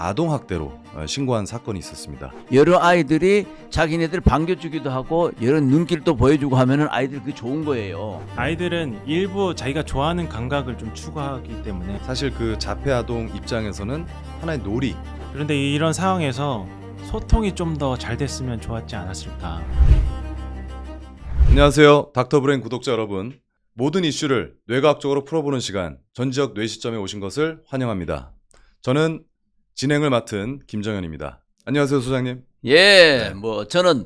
아동학대로 신고한 사건이 있었습니다. 여러 아이들이 자기네들 반겨주기도 하고 여러 눈길도 보여주고 하면은 아이들 그게 좋은 거예요. 아이들은 일부 자기가 좋아하는 감각을 좀 추구하기 때문에, 사실 그 자폐 아동 입장에서는 하나의 놀이. 그런데 이런 상황에서 소통이 좀 더 잘 됐으면 좋았지 않았을까. 안녕하세요, 닥터브레인 구독자 여러분. 모든 이슈를 뇌과학적으로 풀어보는 시간, 전지적 뇌시점에 오신 것을 환영합니다. 저는 진행을 맡은 김정현입니다. 안녕하세요, 소장님. 예, 뭐 저는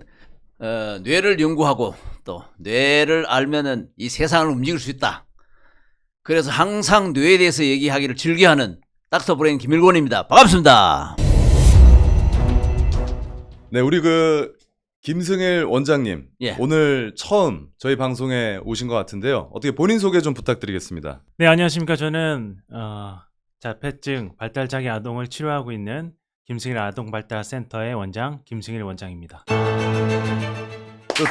뇌를 연구하고 또 뇌를 알면은 이 세상을 움직일 수 있다. 그래서 항상 뇌에 대해서 얘기하기를 즐겨하는 닥터 브레인 김일곤입니다. 반갑습니다. 네, 우리 김승일 원장님, 예. 오늘 처음 저희 방송에 오신 것 같은데요. 어떻게 본인 소개 좀 부탁드리겠습니다. 네, 안녕하십니까. 저는 자폐증 발달장애 아동을 치료하고 있는 김승일 아동발달센터의 원장 김승일 원장입니다.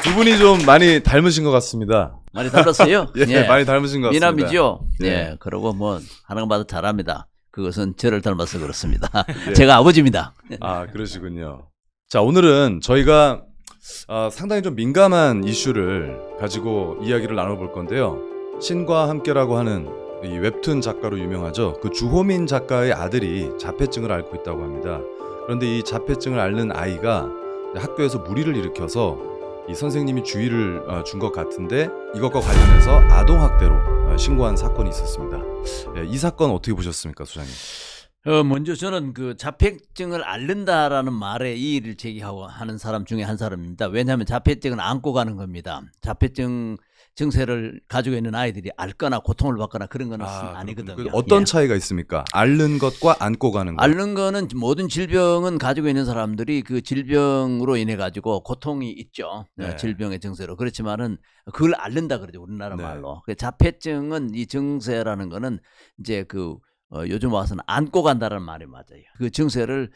두 분이 좀 많이 닮으신 것 같습니다. 많이 닮았어요? 예, 많이 닮으신 것 같습니다. 미남이죠? 예. 예, 그러고 뭐 하는 것마다 잘합니다. 그것은 저를 닮아서 그렇습니다. 예. 제가 아버지입니다. 아, 그러시군요. 자, 오늘은 저희가 상당히 좀 민감한 이슈를 가지고 이야기를 나눠볼 건데요. 신과 함께라고 하는 이 웹툰 작가로 유명하죠. 그 주호민 작가의 아들이 자폐증을 앓고 있다고 합니다. 그런데 이 자폐증을 앓는 아이가 학교에서 무리를 일으켜서 이 선생님이 주의를 준 것 같은데 이것과 관련해서 아동학대로 신고한 사건이 있었습니다. 이 사건 어떻게 보셨습니까, 소장님? 먼저 저는 그 자폐증을 앓는다라는 말에 이의를 제기하고 하는 사람 중에 한 사람입니다. 왜냐하면 자폐증은 안고 가는 겁니다. 자폐증 증세를 가지고 있는 아이들이 앓거나 고통을 받거나 그런 건 아니거든요. 어떤 예. 차이가 있습니까? 앓는 것과 안고 가는 것. 앓는 거는 모든 질병은 가지고 있는 사람들이 그 질병으로 인해 가지고 고통이 있죠. 네. 질병의 증세로. 그렇지만은 그걸 앓는다 그러죠. 우리나라 네. 말로. 자폐증은 이 증세라는 거는 이제 요즘 와서는 안고 간다는 말이 맞아요. 그 증세를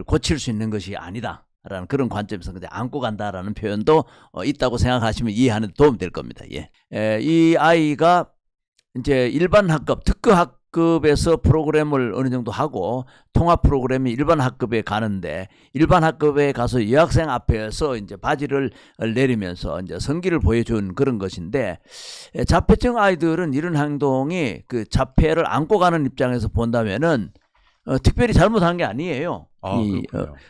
고칠 수 있는 것이 아니다. 라는 그런 관점에서 그냥 안고 간다라는 표현도 있다고 생각하시면 이해하는 데 도움이 될 겁니다. 예. 이 아이가 이제 일반 학급, 특급 학급에서 프로그램을 어느 정도 하고 통합 프로그램이 일반 학급에 가는데 일반 학급에 가서 여학생 앞에서 이제 바지를 내리면서 이제 성기를 보여준 그런 것인데 자폐증 아이들은 이런 행동이 그 자폐를 안고 가는 입장에서 본다면은 특별히 잘못한 게 아니에요.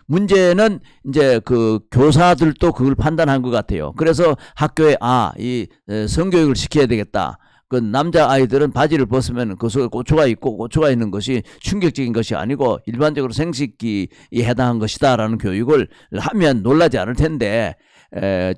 문제는 이제 그 교사들도 그걸 판단한 것 같아요. 그래서 학교에 이 성교육을 시켜야 되겠다. 그 남자 아이들은 바지를 벗으면 그 속에 고추가 있고 고추가 있는 것이 충격적인 것이 아니고 일반적으로 생식기에 해당한 것이다라는 교육을 하면 놀라지 않을 텐데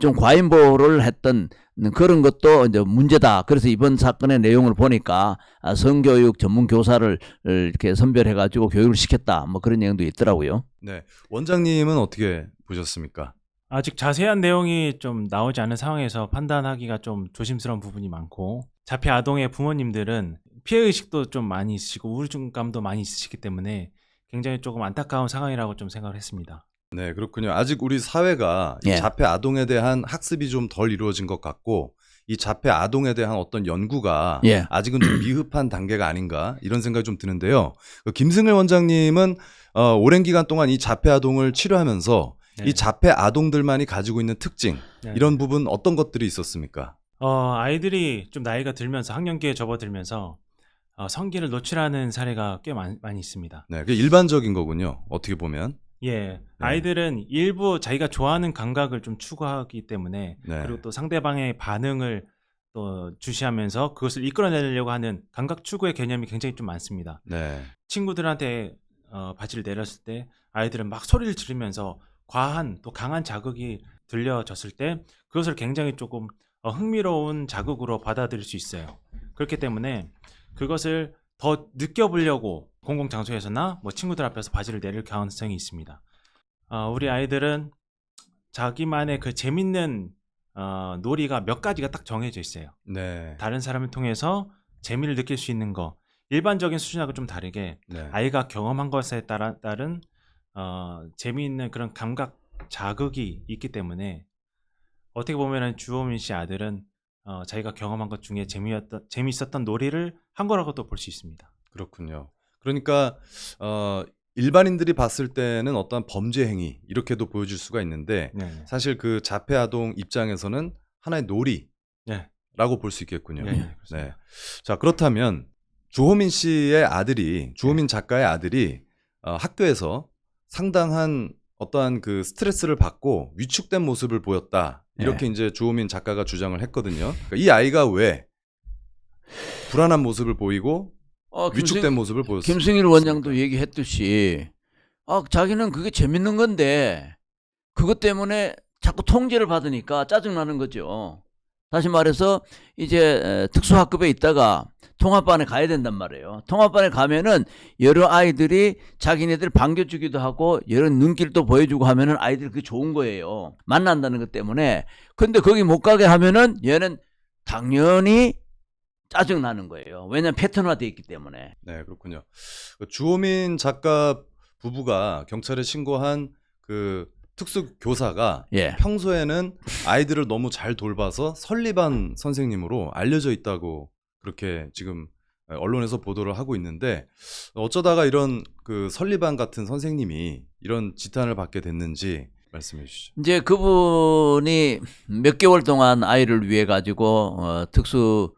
좀 과잉보호를 했던 그런 것도 이제 문제다. 그래서 이번 사건의 내용을 보니까 성교육 전문 교사를 이렇게 선별해가지고 교육을 시켰다. 뭐 그런 내용도 있더라고요. 네, 원장님은 어떻게 보셨습니까? 아직 자세한 내용이 좀 나오지 않은 상황에서 판단하기가 좀 조심스러운 부분이 많고, 자폐 아동의 부모님들은 피해의식도 좀 많이 있으시고 우울감도 많이 있으시기 때문에 굉장히 조금 안타까운 상황이라고 좀 생각을 했습니다. 네, 그렇군요. 아직 우리 사회가 이 자폐 아동에 대한 학습이 좀 덜 이루어진 것 같고 이 자폐 아동에 대한 어떤 연구가 아직은 좀 미흡한 단계가 아닌가 이런 생각이 좀 드는데요. 김승일 원장님은 오랜 기간 동안 이 자폐 아동을 치료하면서 이 자폐 아동들만이 가지고 있는 특징 이런 부분 어떤 것들이 있었습니까? 아이들이 좀 나이가 들면서 학년기에 접어들면서 성기를 노출하는 사례가 꽤 많이 있습니다. 네, 그게 일반적인 거군요. 어떻게 보면. 예, 아이들은 일부 자기가 좋아하는 감각을 좀 추구하기 때문에 그리고 또 상대방의 반응을 또 주시하면서 그것을 이끌어내려고 하는 감각 추구의 개념이 굉장히 좀 많습니다. 네. 친구들한테 바지를 내렸을 때 아이들은 막 소리를 지르면서 과한 또 강한 자극이 들려졌을 때 그것을 굉장히 조금 흥미로운 자극으로 받아들일 수 있어요. 그렇기 때문에 그것을 더 느껴보려고 공공장소에서나 뭐 친구들 앞에서 바지를 내릴 가능성이 있습니다. 우리 아이들은 자기만의 그 재밌는 놀이가 몇 가지가 딱 정해져 있어요. 네. 다른 사람을 통해서 재미를 느낄 수 있는 거, 일반적인 수준하고 좀 다르게 아이가 경험한 것에 따른 재미있는 그런 감각 자극이 있기 때문에 어떻게 보면 주호민 씨 아들은 자기가 경험한 것 중에 재미있었던 놀이를 한 거라고도 볼 수 있습니다. 그렇군요. 그러니까 일반인들이 봤을 때는 어떠한 범죄 행위 이렇게도 보여질 수가 있는데 네. 사실 그 자폐 아동 입장에서는 하나의 놀이라고 네. 볼 수 있겠군요. 네, 네, 그렇습니다. 네. 자, 그렇다면 주호민 씨의 아들이 주호민 작가의 아들이 학교에서 상당한 어떠한 그 스트레스를 받고 위축된 모습을 보였다. 이렇게 이제 주호민 작가가 주장을 했거든요. 그러니까 이 아이가 왜 불안한 모습을 보이고 위축된 모습을 보였습니까? 김승일 원장도 얘기했듯이 자기는 그게 재밌는 건데 그것 때문에 자꾸 통제를 받으니까 짜증나는 거죠. 다시 말해서 이제 특수학급에 있다가 통합반에 가야 된단 말이에요. 통합반에 가면은 여러 아이들이 자기네들 반겨주기도 하고 여러 눈길도 보여주고 하면은 아이들이 그게 좋은 거예요. 만난다는 것 때문에. 근데 거기 못 가게 하면은 얘는 당연히 짜증나는 거예요. 왜냐하면 패턴화되어 있기 때문에. 네, 그렇군요. 주호민 작가 부부가 경찰에 신고한 그 특수 교사가 예. 평소에는 아이들을 너무 잘 돌봐서 설리반 선생님으로 알려져 있다고 그렇게 지금 언론에서 보도를 하고 있는데 어쩌다가 이런 그 설리반 같은 선생님이 이런 지탄을 받게 됐는지 말씀해 주시죠. 이제 그분이 몇 개월 동안 아이를 위해 가지고 특수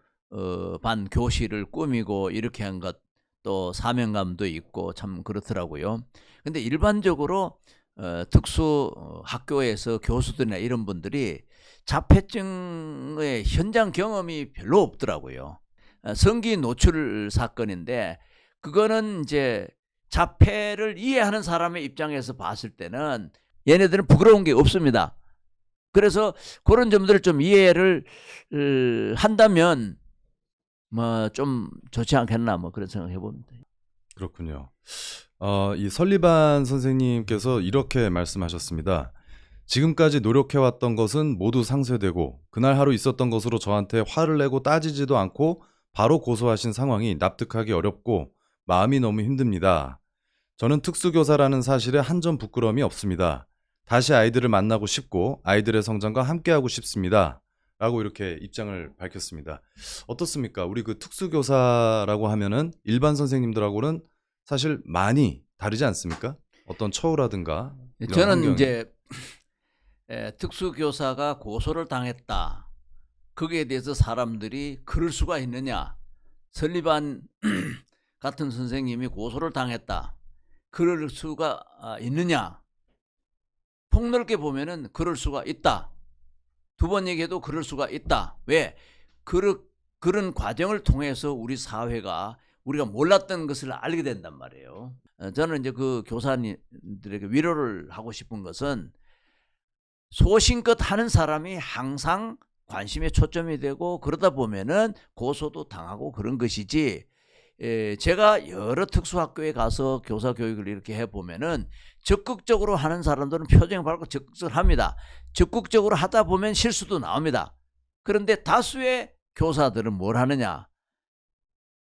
반 교실을 꾸미고 이렇게 한 것 또 사명감도 있고 참 그렇더라고요. 근데 일반적으로 특수 학교에서 교수들이나 이런 분들이 자폐증의 현장 경험이 별로 없더라고요. 성기 노출 사건인데 그거는 이제 자폐를 이해하는 사람의 입장에서 봤을 때는 얘네들은 부끄러운 게 없습니다. 그래서 그런 점들을 좀 이해를 한다면 뭐 좀 좋지 않겠나 뭐 그런 생각 해봅니다. 그렇군요. 이 설리반 선생님께서 이렇게 말씀하셨습니다. 지금까지 노력해왔던 것은 모두 상쇄되고 그날 하루 있었던 것으로 저한테 화를 내고 따지지도 않고 바로 고소하신 상황이 납득하기 어렵고 마음이 너무 힘듭니다. 저는 특수교사라는 사실에 한 점 부끄러움이 없습니다. 다시 아이들을 만나고 싶고 아이들의 성장과 함께하고 싶습니다. 라고 이렇게 입장을 밝혔습니다. 어떻습니까? 우리 그 특수교사라고 하면은 일반 선생님들하고는 사실 많이 다르지 않습니까? 어떤 처우라든가 이런 저는 환경이. 이제 특수교사가 고소를 당했다. 거기에 대해서 사람들이 그럴 수가 있느냐. 설리반 같은 선생님이 고소를 당했다. 그럴 수가 있느냐. 폭넓게 보면은 그럴 수가 있다. 두 번 얘기해도 그럴 수가 있다. 왜? 그런 과정을 통해서 우리 사회가 우리가 몰랐던 것을 알게 된단 말이에요. 저는 이제 그 교사님들에게 위로를 하고 싶은 것은 소신껏 하는 사람이 항상 관심에 초점이 되고 그러다 보면은 고소도 당하고 그런 것이지. 제가 여러 특수학교에 가서 교사 교육을 이렇게 해보면은 적극적으로 하는 사람들은 표정이 밝고 적극적으로 합니다. 적극적으로 하다 보면 실수도 나옵니다. 그런데 다수의 교사들은 뭘 하느냐?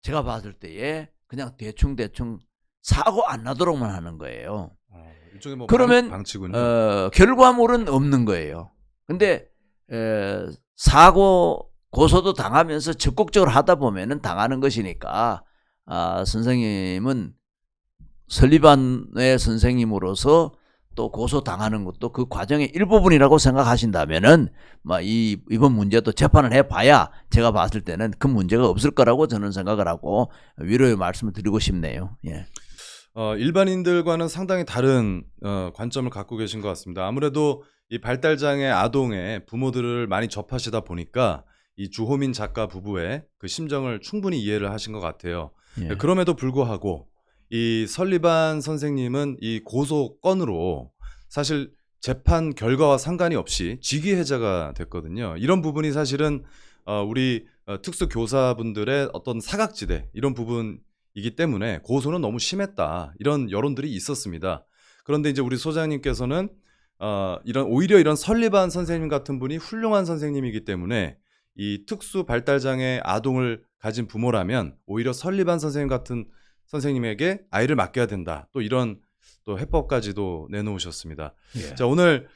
제가 봤을 때에 그냥 대충 사고 안 나도록만 하는 거예요. 일종의 뭐 그러면 방치군요. 결과물은 없는 거예요. 근데 사고 고소도 당하면서 적극적으로 하다 보면은 당하는 것이니까 선생님은 설리반의 선생님으로서 또 고소 당하는 것도 그 과정의 일부분이라고 생각하신다면은 이번 문제도 재판을 해봐야 제가 봤을 때는 큰 문제가 없을 거라고 저는 생각을 하고 위로의 말씀을 드리고 싶네요. 예. 일반인들과는 상당히 다른 관점을 갖고 계신 것 같습니다. 아무래도 이 발달장애 아동의 부모들을 많이 접하시다 보니까 이 주호민 작가 부부의 그 심정을 충분히 이해를 하신 것 같아요. 예. 그럼에도 불구하고 이 설리반 선생님은 이 고소 건으로 사실 재판 결과와 상관이 없이 직위해제가 됐거든요. 이런 부분이 사실은 우리 특수 교사분들의 어떤 사각지대 이런 부분이기 때문에 고소는 너무 심했다 이런 여론들이 있었습니다. 그런데 이제 우리 소장님께서는 오히려 이런 설리반 선생님 같은 분이 훌륭한 선생님이기 때문에 이 특수 발달장애 아동을 가진 부모라면 오히려 설리반 선생님 같은 선생님에게 아이를 맡겨야 된다. 또 이런 또 해법까지도 내놓으셨습니다. 예. 자, 오늘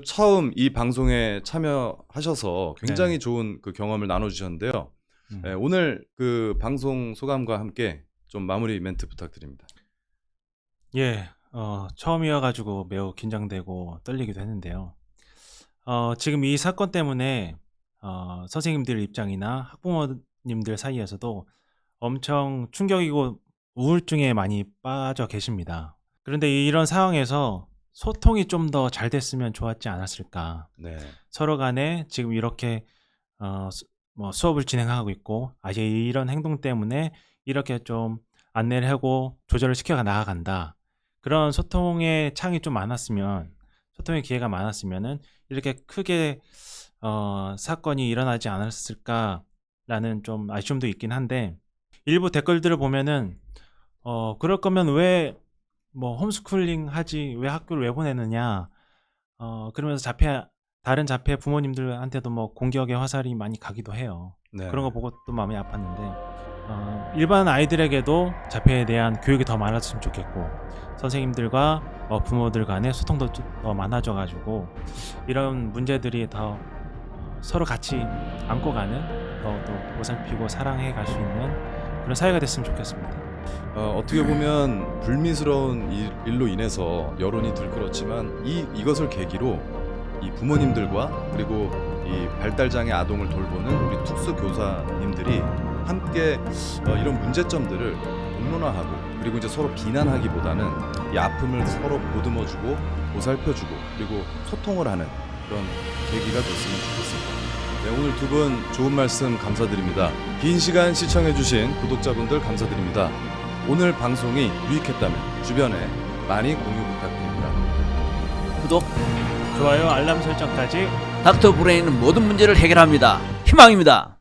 처음 이 방송에 참여하셔서 굉장히 네. 좋은 그 경험을 나눠주셨는데요. 오늘 그 방송 소감과 함께 좀 마무리 멘트 부탁드립니다. 예, 처음이어가지고 매우 긴장되고 떨리기도 했는데요. 지금 이 사건 때문에 선생님들 입장이나 학부모님들 사이에서도 엄청 충격이고 우울증에 많이 빠져 계십니다. 그런데 이런 상황에서 소통이 좀 더 잘 됐으면 좋았지 않았을까. 네. 서로 간에 지금 이렇게 뭐 수업을 진행하고 있고 아직 이런 행동 때문에 이렇게 좀 안내를 하고 조절을 시켜 나아간다. 그런 소통의 창이 좀 많았으면, 소통의 기회가 많았으면은 이렇게 크게 사건이 일어나지 않았을까라는 좀 아쉬움도 있긴 한데, 일부 댓글들을 보면은 그럴 거면 왜 뭐 홈스쿨링 하지, 왜 학교를 왜 보내느냐, 그러면서 다른 자폐 부모님들한테도 뭐 공격의 화살이 많이 가기도 해요. 네. 그런 거 보고 또 마음이 아팠는데, 일반 아이들에게도 자폐에 대한 교육이 더 많았으면 좋겠고, 선생님들과 부모들 간의 소통도 좀 더 많아져가지고 이런 문제들이 더 서로 같이 안고 가는, 더 보살피고 사랑해 갈 수 있는 그런 사회가 됐으면 좋겠습니다. 어떻게 보면 불미스러운 일로 인해서 여론이 들끓었지만 이것을 계기로 이 부모님들과 그리고 이 발달장애 아동을 돌보는 우리 특수 교사님들이 함께 이런 문제점들을 공론화하고, 그리고 이제 서로 비난하기보다는 이 아픔을 서로 보듬어주고 보살펴주고 그리고 소통을 하는 그런 계기가 됐으면 좋겠습니다. 네, 오늘 두 분 좋은 말씀 감사드립니다. 긴 시간 시청해주신 구독자분들 감사드립니다. 오늘 방송이 유익했다면 주변에 많이 공유 부탁드립니다. 구독, 좋아요, 알람 설정까지. 닥터 브레인은 모든 문제를 해결합니다. 희망입니다.